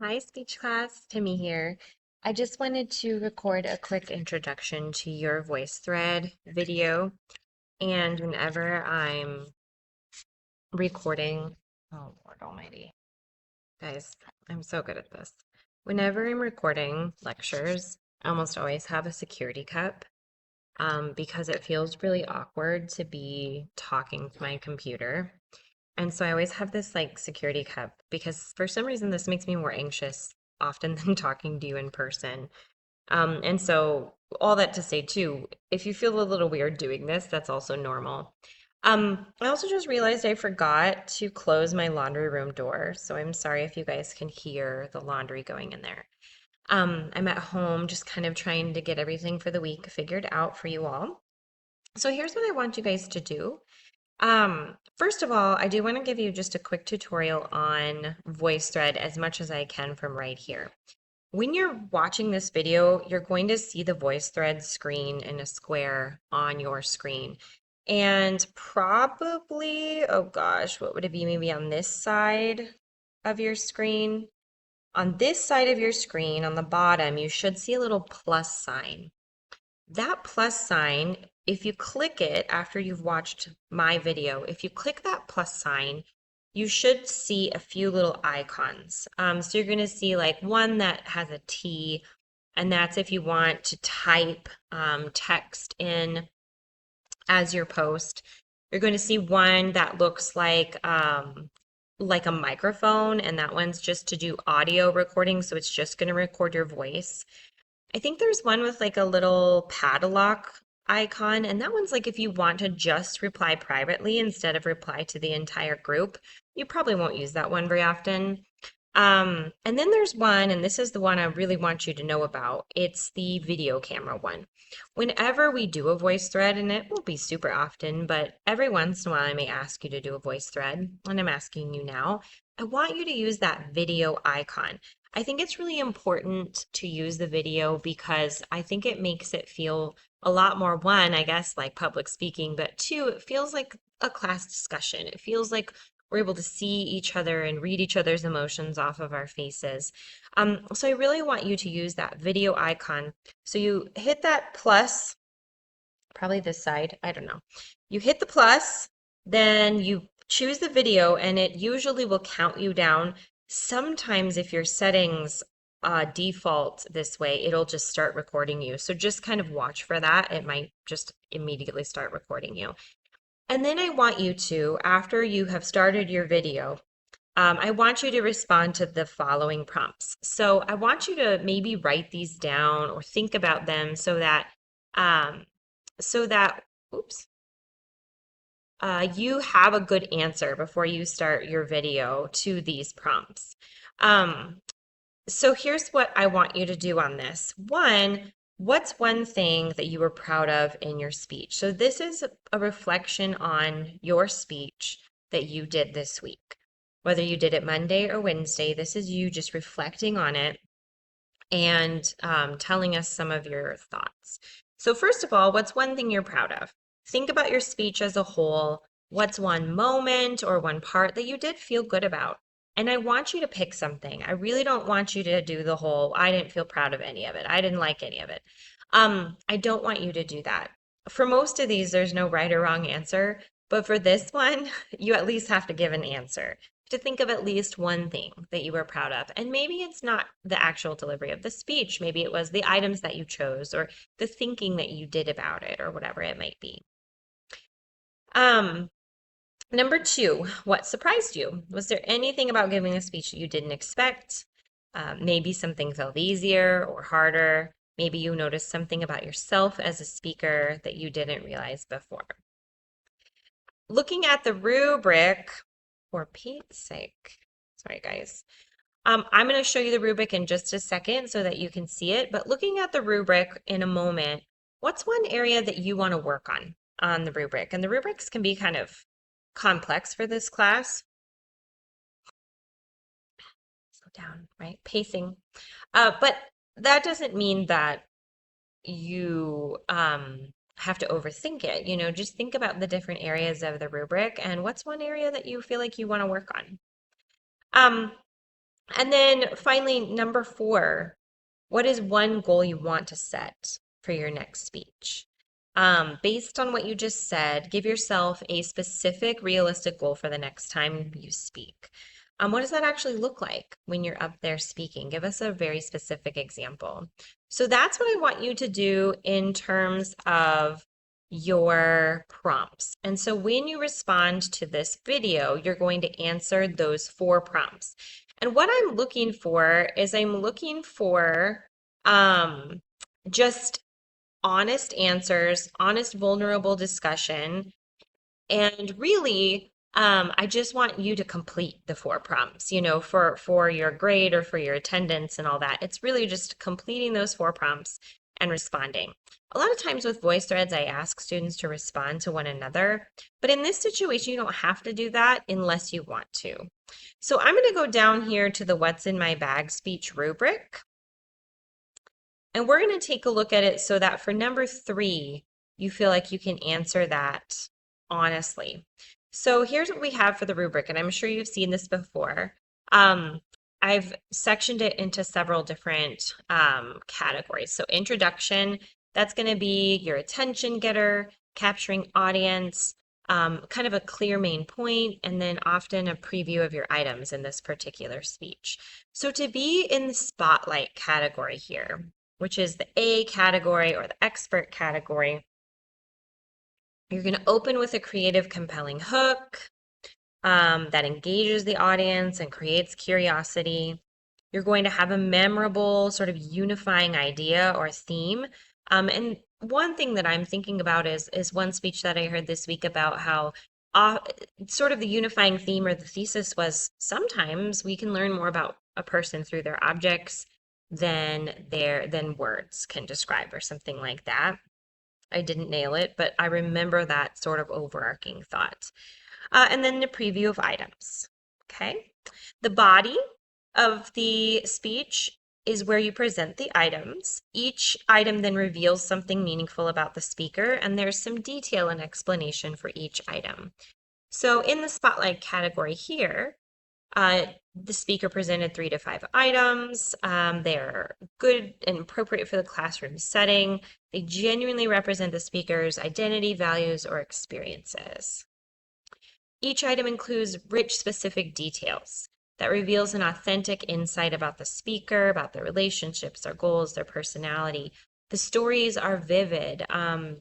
Hi, speech class. Timmy here. I just wanted to record a quick introduction to your VoiceThread video. And whenever I'm recording, oh Lord Almighty, guys, I'm so good at this. Whenever I'm recording lectures, I almost always have a security cup because it feels really awkward to be talking to my computer. And so I always have this like security cup because for some reason this makes me more anxious often than talking to you in person. And so all that to say too, if you feel a little weird doing this, that's also normal. I also just realized I forgot to close my laundry room door, so I'm sorry if you guys can hear the laundry going in there. I'm at home just kind of trying to get everything for the week figured out for you all. So here's what I want you guys to do. First of all, I do want to give you just a quick tutorial on VoiceThread as much as I can from right here. When you're watching this video, you're going to see the VoiceThread screen in a square on your screen. And probably, oh gosh, what would it be? Maybe on this side of your screen. On this side of your screen, on the bottom, you should see a little plus sign. That plus sign, if you click it after you've watched my video, if you click that plus sign, you should see a few little icons. So you're going to see like one that has a T, and that's if you want to type text in as your post. You're going to see one that looks like a microphone, and that one's just to do audio recording, so it's just going to record your voice. I think there's one with like a little padlock icon, and that one's like if you want to just reply privately instead of reply to the entire group. You probably won't use that one very often. And then there's one, and this is the one I really want you to know about. It's the video camera one. Whenever we do a voice thread, and it won't be super often, but every once in a while I may ask you to do a voice thread, and I'm asking you now, I want you to use that video icon. I think it's really important to use the video because I think it makes it feel a lot more, one, I guess, like public speaking, but two, it feels like a class discussion. It feels like we're able to see each other and read each other's emotions off of our faces. So I really want you to use that video icon. So you hit that plus, probably this side, I don't know. You hit the plus, then you choose the video, and it usually will count you down. Sometimes if your settings default this way, it'll just start recording you. So just kind of watch for that. It might just immediately start recording you. And then I want you to, after you have started your video, I want you to respond to the following prompts. So I want you to maybe write these down or think about them um, so that, oops, you have a good answer before you start your video to these prompts. Um, so here's what I want you to do on this. One, what's one thing that you were proud of in your speech? So this is a reflection on your speech that you did this week. Whether you did it Monday or Wednesday, this is you just reflecting on it and telling us some of your thoughts. So first of all, what's one thing you're proud of? Think about your speech as a whole. What's one moment or one part that you did feel good about? And I want you to pick something. I really don't want you to do the whole, I didn't feel proud of any of it. I didn't like any of it. I don't want you to do that. For most of these, there's no right or wrong answer. But for this one, you at least have to give an answer to think of at least one thing that you were proud of. And maybe it's not the actual delivery of the speech. Maybe it was the items that you chose or the thinking that you did about it or whatever it might be. Um, Number two, what surprised you? Was there anything about giving a speech that you didn't expect? Maybe something felt easier or harder. Maybe you noticed something about yourself as a speaker that you didn't realize before. Looking at the rubric, for Pete's sake, sorry guys, I'm going to show you the rubric in just a second so that you can see it. But looking at the rubric in a moment, what's one area that you want to work on the rubric? And the rubrics can be kind of complex for this class. Slow down, right? Pacing. But that doesn't mean that you have to overthink it. You know, just think about the different areas of the rubric and what's one area that you feel like you want to work on. Um, And then finally, number 4, what is one goal you want to set for your next speech? Based on what you just said, give yourself a specific, realistic goal for the next time you speak. What does that actually look like when you're up there speaking? Give us a very specific example. So that's what I want you to do in terms of your prompts. And so when you respond to this video, you're going to answer those 4 prompts. And what I'm looking for is I'm looking for um, just honest answers, honest, vulnerable discussion, and really, I just want you to complete the 4 prompts, for your grade or for your attendance and all that. It's really just completing those 4 prompts and responding. A lot of times with voice threads, I ask students to respond to one another, but in this situation, you don't have to do that unless you want to. So I'm going to go down here to the What's in My Bag speech rubric. And we're going to take a look at it so that for number 3, you feel like you can answer that honestly. So here's what we have for the rubric, and I'm sure you've seen this before. I've sectioned it into several different categories. So introduction, that's going to be your attention getter, capturing audience, kind of a clear main point, and then often a preview of your items in this particular speech. So to be in the spotlight category here, which is the A category or the expert category, you're going to open with a creative, compelling hook that engages the audience and creates curiosity. You're going to have a memorable, sort of unifying idea or theme. And one thing that I'm thinking about is one speech that I heard this week about how sort of the unifying theme or the thesis was sometimes we can learn more about a person through their objects than words can describe or something like that. I didn't nail it, but I remember that sort of overarching thought. And then the preview of items. Okay. The body of the speech is where you present the items. Each item then reveals something meaningful about the speaker, and there's some detail and explanation for each item. So in the spotlight category here, the speaker presented 3 to 5 items. They're good and appropriate for the classroom setting. They genuinely represent the speaker's identity, values, or experiences. Each item includes rich, specific details that reveals an authentic insight about the speaker, about their relationships, their goals, their personality. The stories are vivid,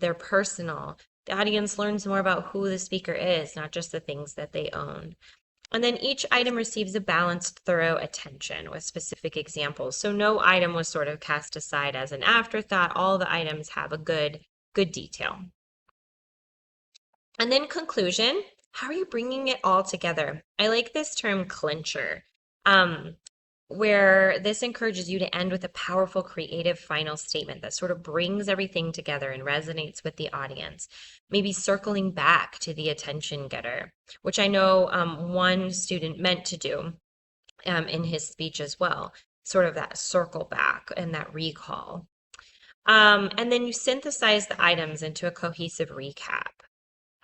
they're personal. The audience learns more about who the speaker is, not just the things that they own. And then each item receives a balanced, thorough attention with specific examples. So no item was sort of cast aside as an afterthought. All the items have a good detail. And then conclusion, how are you bringing it all together? I like this term clincher, where this encourages you to end with a powerful, creative final statement that sort of brings everything together and resonates with the audience. Maybe circling back to the attention getter, which I know one student meant to do in his speech as well, sort of that circle back and that recall. And then you synthesize the items into a cohesive recap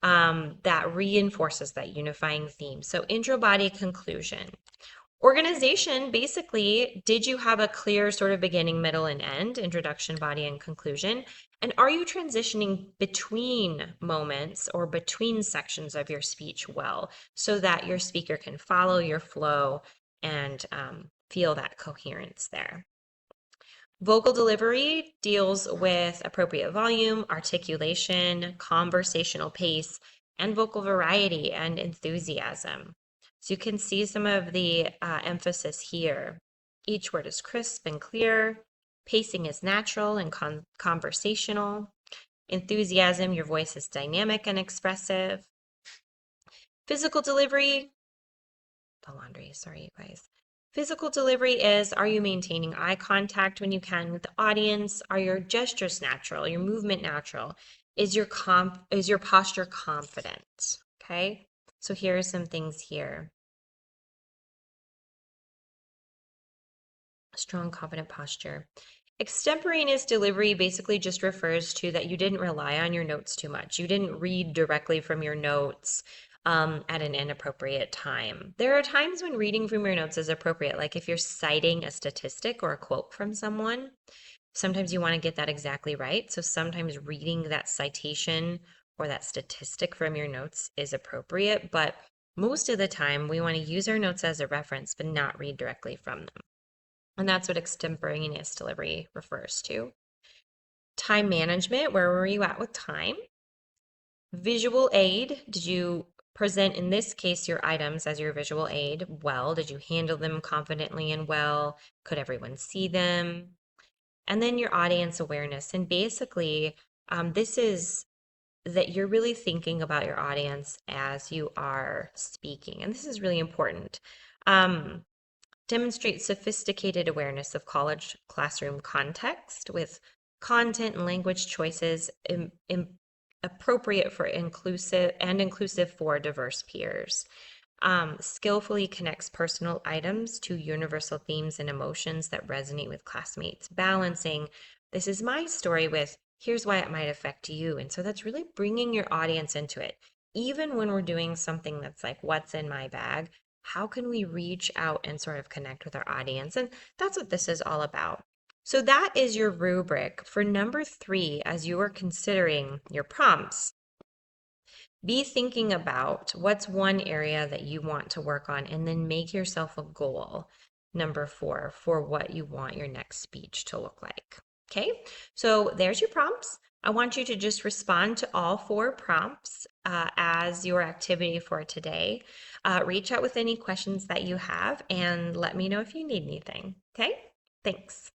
that reinforces that unifying theme. So intro, body, conclusion. Organization, basically, did you have a clear sort of beginning, middle, and end, introduction, body, and conclusion? And are you transitioning between moments or between sections of your speech well so that your speaker can follow your flow and feel that coherence there? Vocal delivery deals with appropriate volume, articulation, conversational pace, and vocal variety and enthusiasm. So you can see some of the emphasis here. Each word is crisp and clear. Pacing is natural and conversational. Enthusiasm, your voice is dynamic and expressive. Physical delivery, the laundry, sorry, you guys. Physical delivery is, are you maintaining eye contact when you can with the audience? Are your gestures natural? Your movement natural? Is your posture confident? Okay, so here are some things here. Strong, confident posture. Extemporaneous delivery basically just refers to that you didn't rely on your notes too much. You didn't read directly from your notes. at an inappropriate time. There are times when reading from your notes is appropriate, like if you're citing a statistic or a quote from someone. Sometimes you want to get that exactly right. So sometimes reading that citation or that statistic from your notes is appropriate, but most of the time we want to use our notes as a reference, but not read directly from them. And that's what extemporaneous delivery refers to. Time management, where were you at with time? Visual aid, did you present, in this case, your items as your visual aid well? Did you handle them confidently and well? Could everyone see them? And then your audience awareness. And basically, this is that you're really thinking about your audience as you are speaking. And this is really important. Demonstrate sophisticated awareness of college classroom context with content and language choices appropriate for inclusive for diverse peers. Skillfully connects personal items to universal themes and emotions that resonate with classmates, balancing this is my story with here's why it might affect you. And so that's really bringing your audience into it. Even when we're doing something that's like, what's in my bag? How can we reach out and sort of connect with our audience? And that's what this is all about. So that is your rubric for number 3 as you are considering your prompts. Be thinking about what's one area that you want to work on and then make yourself a goal, number 4, for what you want your next speech to look like. Okay, so there's your prompts. I want you to just respond to all 4 prompts as your activity for today. Reach out with any questions that you have and let me know if you need anything. Okay, thanks.